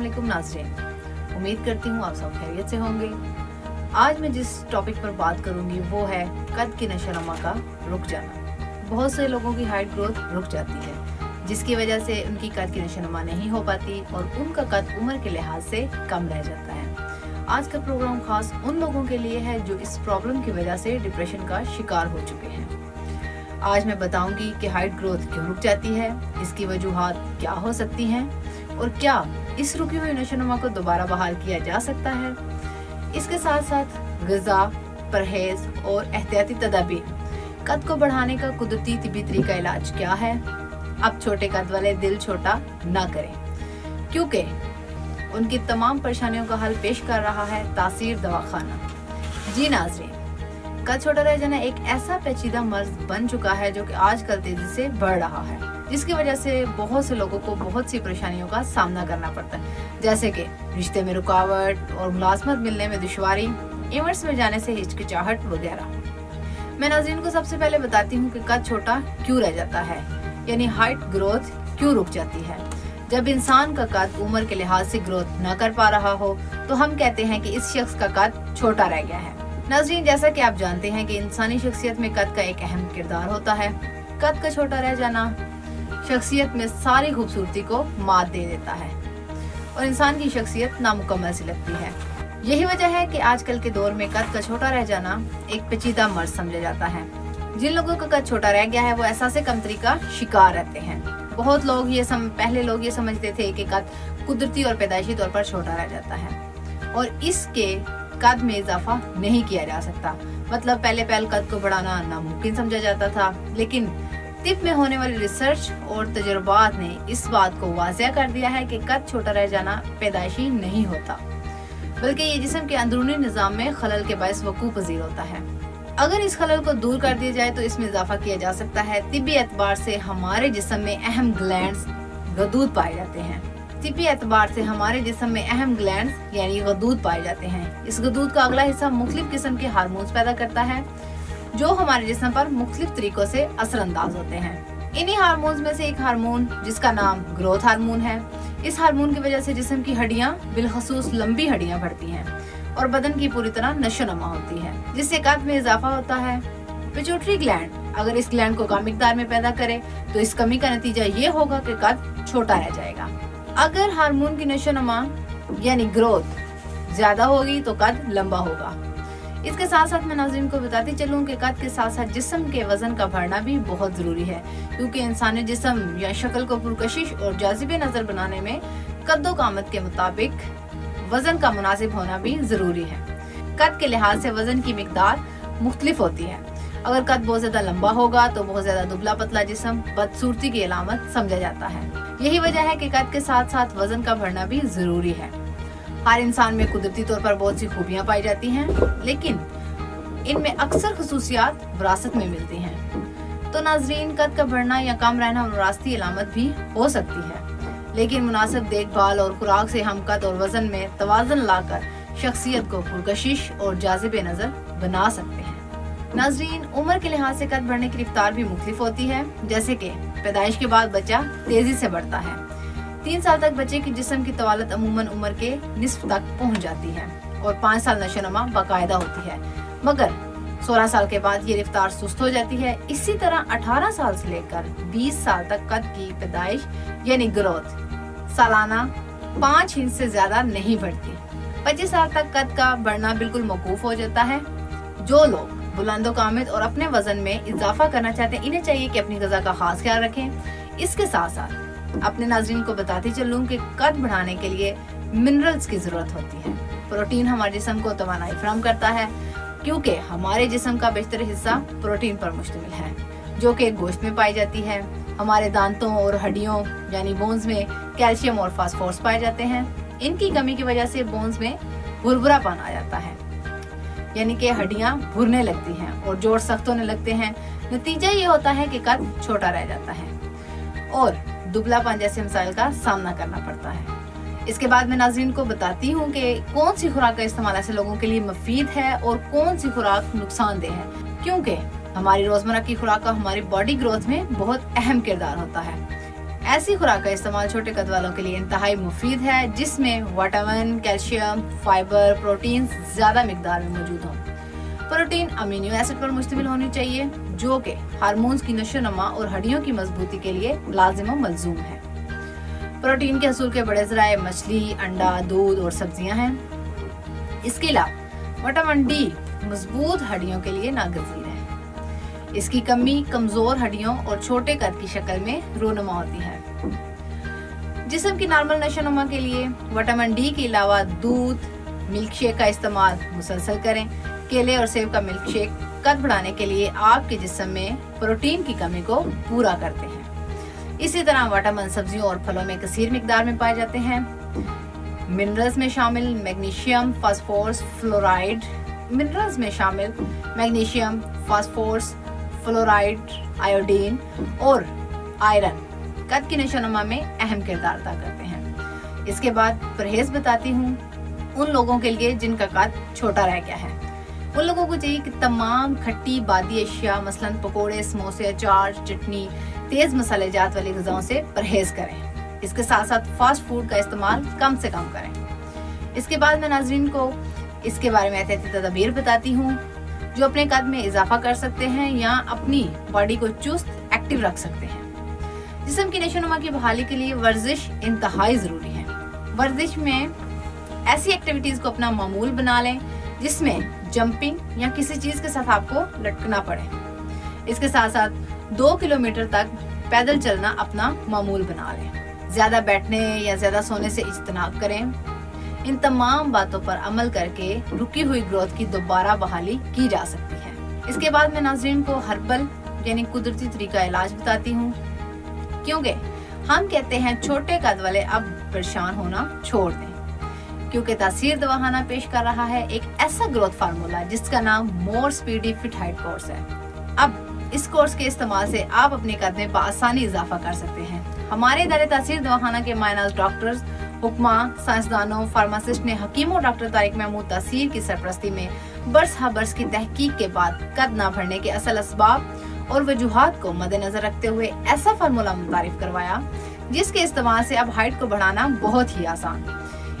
अस्सलाम नाज़रीन, उम्मीद करती हूँ आप सब खैरियत से होंगे। आज मैं जिस टॉपिक पर बात करूँगी वो है कद की नशोनुमा का रुक जाना। बहुत से लोगों की हाइट ग्रोथ रुक जाती है, जिसकी वजह से उनकी कद की नशोनुमा नहीं हो पाती और उनका कद उम्र के लिहाज से कम रह जाता है। आज का प्रोग्राम खास उन लोगों के लिए है जो इस प्रॉब्लम की वजह से डिप्रेशन का शिकार हो चुके हैं। आज मैं बताऊंगी कि हाइट ग्रोथ क्यों रुक जाती है, इसकी वजूहात क्या हो सकती हैं और क्या इस रुकी हुई नशोनुमा को दोबारा बहाल किया जा सकता है। इसके साथ साथ ग़िज़ा, परहेज और एहतियाती तदाबीर, कद को बढ़ाने का कुदरती तिब्बी तरीका इलाज क्या है। अब छोटे कद वाले दिल छोटा ना करें, क्योंकि उनकी तमाम परेशानियों का हल पेश कर रहा है तासीर दवाखाना। जी नाज़रीन, कद छोटा रह जाना एक ऐसा पेचीदा मर्ज बन चुका है जो कि आजकल तेजी से बढ़ रहा है, जिसकी वजह से बहुत से लोगों को बहुत सी परेशानियों का सामना करना पड़ता है, जैसे कि रिश्ते में रुकावट और मुलाजमत मिलने में दुश्वारी, इवेंट्स में जाने से हिचकिचाहट वगैरह। मैं नाज़रीन को सबसे पहले बताती हूँ कि कद छोटा क्यों रह जाता है, यानी हाइट ग्रोथ क्यों रुक जाती है। जब इंसान का कद उम्र के लिहाज से ग्रोथ न कर पा रहा हो तो हम कहते हैं कि इस शख्स का कद छोटा रह गया है। नाज़रीन, जैसा कि आप जानते हैं कि इंसानी शख्सियत में कद का एक अहम किरदार होता है। कद का छोटा रह जाना शख्सियत में सारी खूबसूरती को मात दे देता है और इंसान की शख्सियत नामुकम्मल सी लगती है। यही वजह है कि आजकल के दौर में कद का छोटा रह जाना एक पेचीदा मर्ज समझा जाता है। जिन लोगों का कद छोटा रह गया है वो एहसास कमतरी का शिकार रहते हैं। बहुत लोग पहले लोग ये समझते थे कि कद कुदरती और पैदाइशी तौर पर छोटा रह जाता है और इसके कद में इजाफा नहीं किया जा सकता। मतलब पहले कद को बढ़ाना नामुमकिन समझा जाता था, लेकिन तिब में होने वाली रिसर्च और तजुर्बात ने इस बात को वाज़ेह कर दिया है कि कद छोटा रह जाना पैदाइशी नहीं होता, बल्कि ये जिस्म के अंदरूनी निज़ाम में खलल के बायस वकूअ पज़ीर होता है। अगर इस खलल को दूर कर दिया जाए तो इसमें इजाफा किया जा सकता है। तिब्बी एतबार से हमारे जिस्म में अहम ग्लैंड्स गदूद पाए जाते हैं। तिब्बी एतबार से हमारे जिस्म में अहम ग्लैंड्स यानी गदूद पाए जाते हैं। इस गदूद का अगला हिस्सा मुख्तलिफ किस्म के हार्मोन्स पैदा करता है जो हमारे जिस्म पर मुख्तलिफ तरीकों से असरअंदाज होते हैं। इन्हीं हार्मोन्स में से एक हार्मोन जिसका नाम ग्रोथ हार्मोन है, इस हार्मोन की वजह से जिस्म की हड्डियां बिलखसूस लंबी हड्डियां बढ़ती हैं और बदन की पूरी तरह नशोनुमा होती है, जिससे कद में इजाफा होता है। पिट्यूटरी ग्लैंड अगर इस ग्लैंड को कम मिकदार में पैदा करे तो इस कमी का नतीजा ये होगा कि कद छोटा रह जाएगा। अगर हार्मोन की नशोनुमा यानी ग्रोथ ज्यादा होगी तो कद लंबा होगा। इसके साथ साथ मैं नाज़रीन को बताती चलूं कि कद के साथ साथ जिस्म के वजन का बढ़ना भी बहुत जरूरी है, क्योंकि इंसानी जिस्म या शक्ल को पुरकशिश और जाज़िब नजर बनाने में कद्दो कामत के मुताबिक वजन का मुनासिब होना भी जरूरी है। कद के लिहाज से वजन की मिकदार मुख्तलिफ होती है। अगर कद बहुत ज्यादा लंबा होगा तो बहुत ज्यादा दुबला पतला जिस्म बदसूरती की अलामत समझा जाता है। यही वजह है कि कद के साथ साथ वजन का बढ़ना भी जरूरी है। हर इंसान में कुदरती तौर पर बहुत सी खूबियां पाई जाती हैं, लेकिन इनमें अक्सर खसूसियात विरासत में मिलती हैं। तो नाज़रीन, कद का बढ़ना या कम रहना विरासती अलामत भी हो सकती है, लेकिन मुनासिब देखभाल और खुराक से हम कद और वजन में तवाज़ुन लाकर शख्सियत को पुरकशिश और जाज़िब नजर बना सकते हैं। नाज़रीन, उम्र के लिहाज से कद बढ़ने की रफ्तार भी मुख्तलिफ होती है, जैसे कि पैदाइश के बाद बच्चा तेजी से बढ़ता है। 3 साल तक बच्चे की जिस्म की तवालत अमूमन उम्र के निस्फ तक पहुंच जाती है और 5 साल नशोनुमा बाकायदा होती है, मगर 16 साल के बाद ये रफ्तार सुस्त हो जाती है। इसी तरह 18 साल से लेकर 20 साल तक कद की पैदाइश यानी ग्रोथ सालाना 5 इंच से ज्यादा नहीं बढ़ती। 25 साल तक कद का बढ़ना बिल्कुल मौकूफ हो जाता है। जो लोग बुलंदोकामित और अपने वजन में इजाफा करना चाहते हैं, इन्हें चाहिए कि अपनी ग़िज़ा का खास ख्याल रखें। इसके साथ साथ अपने नाज़रीन को बताती चलूं कि कद बढ़ाने के लिए मिनरल्स की जरूरत होती है। प्रोटीन हमारे जिस्म को तवानाई फराहम करता है, क्योंकि हमारे जिस्म का बेशतर हिस्सा प्रोटीन पर मुश्तमिल है, जो कि गोश्त में पाई जाती है। हमारे दांतों और हड्डियों यानी बोन्स में कैल्शियम और फास्फोरस पाए जाते हैं। इनकी कमी की वजह से बोन्स में भुरभुरापन आ जाता है, यानी कि हड्डियां भुरने लगती हैं और जोड़ सख्त होने लगते हैं। नतीजा ये होता है कि कद छोटा रह जाता है और दुबलापन जैसे मसाइल का सामना करना पड़ता है। इसके बाद मैं नाज़रीन को बताती हूँ कि कौन सी खुराक का इस्तेमाल ऐसे लोगों के लिए मुफीद है और कौन सी खुराक नुकसानदेह है, क्योंकि हमारी रोजमर्रा की खुराक का हमारी बॉडी ग्रोथ में बहुत अहम किरदार होता है। ऐसी खुराक का इस्तेमाल छोटे कद वालों के लिए इंतहाई मुफीद है, जिसमें विटामिन, कैल्शियम, फाइबर, प्रोटीन ज़्यादा मिकदार में मौजूद हों। प्रोटीन अमीनो एसिड पर मुश्तमिल होनी चाहिए, जो कि हार्मोन्स की नशोनुमा और हड्डियों की मजबूती के लिए लाजिम व मलजूम है। प्रोटीन के हसूल के बड़े ज़राए मछली, अंडा, दूध और सब्जियां हैं। इसके अलावा विटामिन डी मजबूत हड्डियों के लिए नागज़ीर है। इसकी कमी कमज़ोर हड्डियों और छोटे कद की शक्ल में रूनुमा होती है। जिस्म की नॉर्मल नशोनुमा के लिए विटामिन डी के अलावा दूध, मिल्क शेक का इस्तेमाल मुसलसल करें। केले और सेब का मिल्क शेक कद बढ़ाने के लिए आपके जिस्म में प्रोटीन की कमी को पूरा करते हैं। इसी तरह विटामिन सब्जियों और फलों में कसीर मिकदार में पाए जाते हैं। मिनरल्स में शामिल मैग्नीशियम, फास्फोरस, फ्लोराइड, मिनरल्स में शामिल मैग्नीशियम, फास्फोरस, फ्लोराइड, आयोडीन और आयरन कद की नशोनुमा में अहम किरदार अदा करते हैं। इसके बाद परहेज बताती हूँ उन लोगों के लिए जिनका कद छोटा रह गया है। उन लोगों को चाहिए कि तमाम खट्टी बादी अशिया मसलन पकोड़े, समोसे, अचार, चटनी, तेज मसालेजात वाली ग़िज़ाओं से परहेज करें। इसके साथ साथ फास्ट फूड का इस्तेमाल कम से कम करें। इसके बाद मैं नाज़रीन को इसके बारे में एहतियाती तदबीर बताती हूँ जो अपने कद में इजाफा कर सकते हैं या अपनी बॉडी को चुस्त एक्टिव रख सकते हैं। जिस्म की नशोनुमा की बहाली के लिए वर्जिश इंतहाई ज़रूरी है। वर्जिश में ऐसी एक्टिविटीज़ को अपना मामूल बना लें जिसमें जंपिंग या किसी चीज़ के साथ आपको लटकना पड़े। इसके साथ साथ 2 किलोमीटर तक पैदल चलना अपना मामूल बना लें। ज़्यादा बैठने या ज़्यादा सोने से इज्तनाब करें। इन तमाम बातों पर अमल करके रुकी हुई ग्रोथ की दोबारा बहाली की जा सकती है। इसके बाद मैं नाज़रीन को हर्बल यानी कुदरती तरीका इलाज बताती हूँ, क्योंकि हम कहते हैं छोटे कद वाले अब परेशान होना छोड़ दें, क्योंकि तासीर दवाखाना पेश कर रहा है एक ऐसा ग्रोथ फार्मूला जिसका नाम मोर स्पीडी फिट हाइट कोर्स है। अब इस कोर्स के इस्तेमाल से आप अपने कद में बआसानी इजाफा कर सकते हैं। हमारे इदारे तासीर दवाखाना के मायनाज डॉक्टर्स, हुक्मा, साइंसदानों, फार्मासिस्ट ने हकीम और डॉक्टर तारिक महमूद तासीर की सरपरस्ती में बरस हा बरस की तहकीक के बाद कद ना बढ़ने के असल असबाब और वजूहात को मद्देनजर रखते हुए ऐसा फार्मूला मुतारिफ करवाया जिसके इस्तेमाल से अब हाइट को बढ़ाना बहुत ही आसान।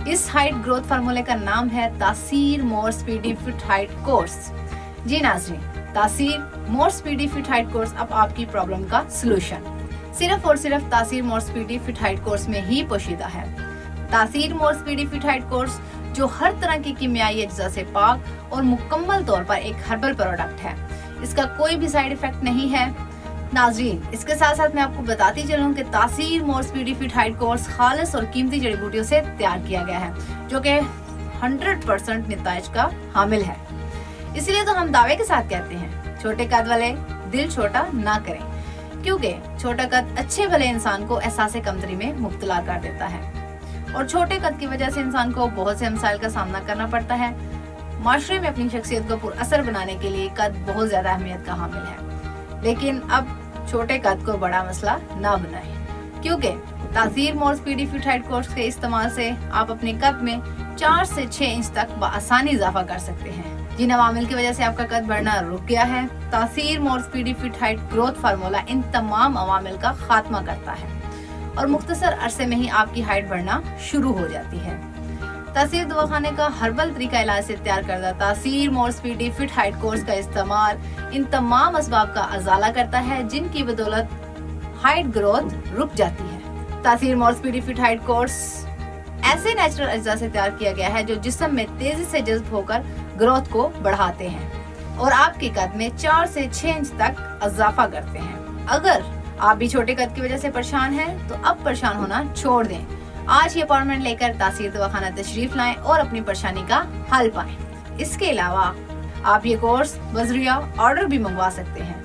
इस हाइट ग्रोथ फार्मूले का नाम है Taseer more speedy fit height course. जी नाज़रीन, तासीर more speedy fit height course अब आपकी प्रॉब्लम का सलूशन सिर्फ और सिर्फ तासीर more speedy fit height course में ही पोशीदा है। Taseer more speedy fit height course जो हर तरह की कीमियाई अज्जा से पाक और मुकम्मल तौर पर एक हर्बल प्रोडक्ट है। इसका कोई भी साइड इफेक्ट नहीं है। नाज़रीन, इसके साथ साथ मैं आपको बताती चलूं कि तासीर more speedy fit height course खालिस और कीमती जड़ी बूटियों से तैयार किया गया है, जो कि 100% नताइज का हामिल है। इसलिए तो हम दावे के साथ कहते हैं छोटे कद वाले दिल छोटा ना करें, क्योंकि छोटा कद अच्छे भले इंसान को एहसास कमतरी में मुब्तला कर देता है और छोटे कद की वजह से इंसान को बहुत से मसाइल का सामना करना पड़ता है। माशरे में अपनी शख्सियत को पुरअसर बनाने के लिए कद बहुत ज्यादा अहमियत का हामिल है, लेकिन अब छोटे कद को बड़ा मसला ना बनाएं, क्योंकि तासीर more speedy fit height course के इस्तेमाल से आप अपने कद में 4 से 6 इंच तक बआसानी इजाफा कर सकते हैं। जिन अवामिल की वजह से आपका कद बढ़ना रुक गया है, Taseer more speedy fit height growth formula इन तमाम अवामिल का खात्मा करता है और मुख्तसर अरसे में ही आपकी हाइट बढ़ना शुरू हो जाती है। तासीर दवाखाने का हर्बल तरीका इलाज से तैयार करदा तासीर more speedy fit height course का इस्तेमाल इन तमाम असबाब का अजाला करता है जिनकी बदौलत हाइट ग्रोथ रुक जाती है। Taseer more speedy fit height course ऐसे नेचुरल अज्जा से तैयार किया गया है जो जिस्म में तेजी से जज्ब होकर ग्रोथ को बढ़ाते हैं और आपके कद में 4 से 6 इंच तक इजाफा करते हैं। अगर आप भी छोटे कद की वजह से परेशान हैं तो अब परेशान होना छोड़ दें। आज ही अपॉइंटमेंट लेकर तासीर दवाखाना तशरीफ लाएं और अपनी परेशानी का हल पाएं। इसके अलावा आप ये कोर्स बजरिया ऑर्डर भी मंगवा सकते हैं।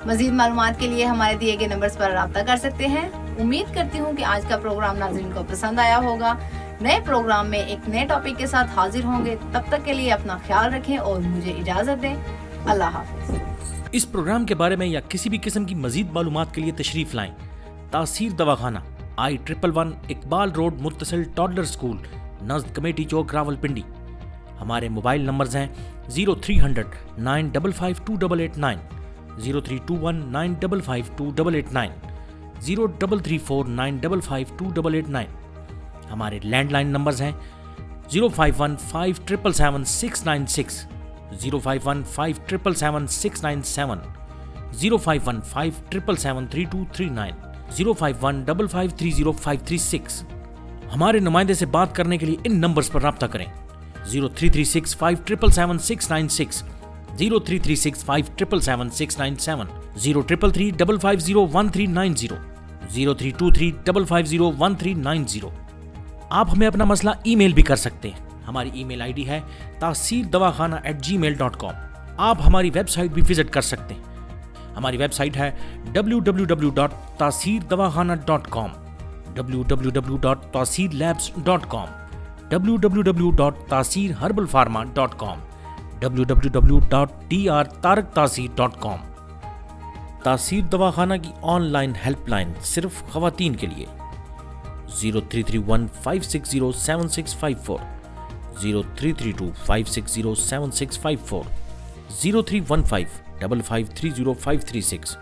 मजीद मालूमात के लिए हमारे दिए गए नंबर्स पर राब्ता कर सकते हैं। उम्मीद करती हूँ कि आज का प्रोग्राम नाज़रीन को पसंद आया होगा। नए प्रोग्राम में एक नए टॉपिक के साथ हाजिर होंगे। तब तक के लिए अपना ख्याल रखें और मुझे इजाजत दें। अल्लाह हाफिज। इस प्रोग्राम के बारे में या किसी भी किस्म की मजीद मालूमात के लिए तशरीफ लाएं। तासीर दवाखाना I111 इकबाल रोड मुत्तसिल टॉडलर स्कूल नज़द कमेटी चौक रावलपिंडी। हमारे मोबाइल नंबर्स हैं 0300 955 2889, 0321 955 2889। 0334955289। हमारे लैंडलाइन नंबर्स हैं 05157777696, 05157777697, 05157773239, 05155305336। हमारे नुमाइंदे से बात करने के लिए इन नंबर्स पर राब्ता करें 033657777696, 033657777697, 0333550139, 0323550139। आप हमें अपना मसला ईमेल भी कर सकते हैं। हमारी ईमेल आईडी है taseerdawakana@gmail.com। आप हमारी वेबसाइट भी विजिट कर सकते हैं। हमारी वेबसाइट है www.taseerdawakana.com, www.taseerlabs.com, www.taseerherbalpharma.com, www.drtaraktaseer.com। तासीर दवाखाना की ऑनलाइन हेल्पलाइन सिर्फ खवातीन के लिए 0331560764, 0332560764, 0315553056,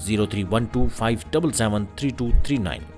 0312577339।